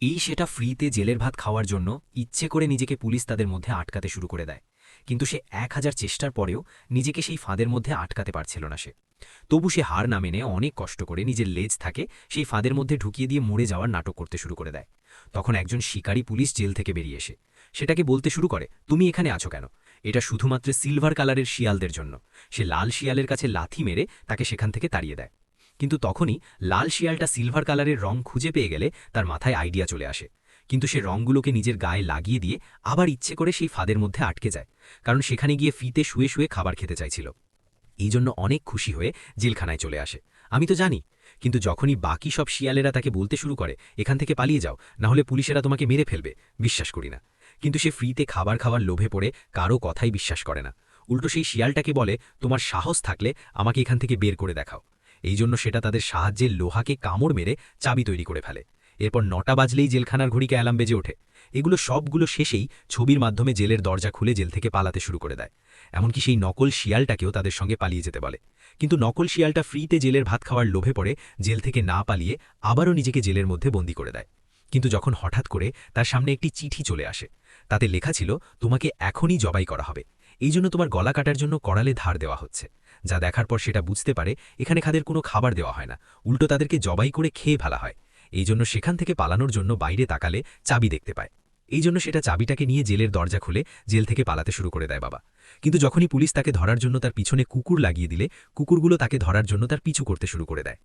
এই সেটা ফ্রিতে জেলের ভাত খাওয়ার জন্য ইচ্ছে করে নিজেকে পুলিশ তাদের মধ্যে আটকাতে শুরু করে দেয়। কিন্তু সে ১,০০০ চেষ্টার পরেও নিজেকে সেই ফাঁদের মধ্যে আটকাতে পারছিল না সে। তবু সে হার না মেনে অনেক কষ্ট করে নিজের লেজ থাকে সেই ফাঁদের মধ্যে ঢুকিয়ে দিয়ে মরে যাওয়ার নাটক করতে শুরু করে দেয়। তখন একজন শিকারী পুলিশ জেল থেকে বেরিয়ে এসে সেটাকে বলতে শুরু করে, তুমি এখানে আছো কেন? এটা শুধুমাত্র সিলভার কালারের শিয়ালদের জন্য। সে লাল শিয়ালের কাছে লাথি মেরে তাকে সেখান থেকে তাড়িয়ে দেয়। কিন্তু তখনই লাল শিয়ালটা সিলভার কালারের রং খুঁজে পেয়ে গেলে তার মাথায় আইডিয়া চলে আসে। কিন্তু সে রঙগুলোকে নিজের গায়ে লাগিয়ে দিয়ে আবার ইচ্ছে করে সেই ফাঁদের মধ্যে আটকে যায়, কারণ সেখানে গিয়ে ফিতে শুয়ে শুয়ে খাবার খেতে চাইছিল। এই জন্য অনেক খুশি হয়ে জেলখানায় চলে আসে। আমি তো জানি। কিন্তু যখনই বাকি সব শিয়ালেরা তাকে বলতে শুরু করে, এখান থেকে পালিয়ে যাও, না হলে পুলিশেরা তোমাকে মেরে ফেলবে, বিশ্বাস করি না। কিন্তু সে ফ্রিতে খাবার খাওয়ার লোভে পড়ে কারো কথাই বিশ্বাস করে না। উল্টো সেই শিয়ালটাকে বলে, তোমার সাহস থাকলে আমাকে এখান থেকে বের করে দেখাও। এই জন্য সেটা তাদের সাহায্যে লোহাকে কামড় মেরে চাবি তৈরি করে ফেলে। এরপর ৯টা বাজলেই জেলখানার ঘড়িকে অ্যালার্ম বেজে ওঠে। এগুলো সবগুলো শেষেই ছবির মাধ্যমে জেলের দরজা খুলে জেল থেকে পালাতে শুরু করে দেয়। এমনকি সেই নকল শিয়ালটাকেও তাদের সঙ্গে পালিয়ে যেতে বলে। কিন্তু নকল শিয়ালটা ফ্রিতে জেলের ভাত খাওয়ার লোভে পড়ে জেল থেকে না পালিয়ে আবারও নিজেকে জেলের মধ্যে বন্দি করে দেয়। কিন্তু যখন হঠাৎ করে তার সামনে একটি চিঠি চলে আসে, তাতে লেখা ছিল, তোমাকে এখনই জবাই করা হবে। এই জন্য তোমার গলা কাটার জন্য কড়ালে ধার দেওয়া হচ্ছে। যা দেখার পর সেটা বুঝতে পারে এখানে খাদের কোনো খাবার দেওয়া হয় না, উল্টো তাদেরকে জবাই করে খেয়ে ফেলা হয়। এই জন্য সেখান থেকে পালানোর জন্য বাইরে তাকালে চাবি দেখতে পায়। এই জন্য সেটা চাবিটাকে নিয়ে জেলের দরজা খুলে জেল থেকে পালাতে শুরু করে দেয় বাবা। কিন্তু যখনই পুলিশ তাকে ধরার জন্য তার পিছনে কুকুর লাগিয়ে দিলে, কুকুরগুলো তাকে ধরার জন্য তার পিছু করতে শুরু করে দেয়।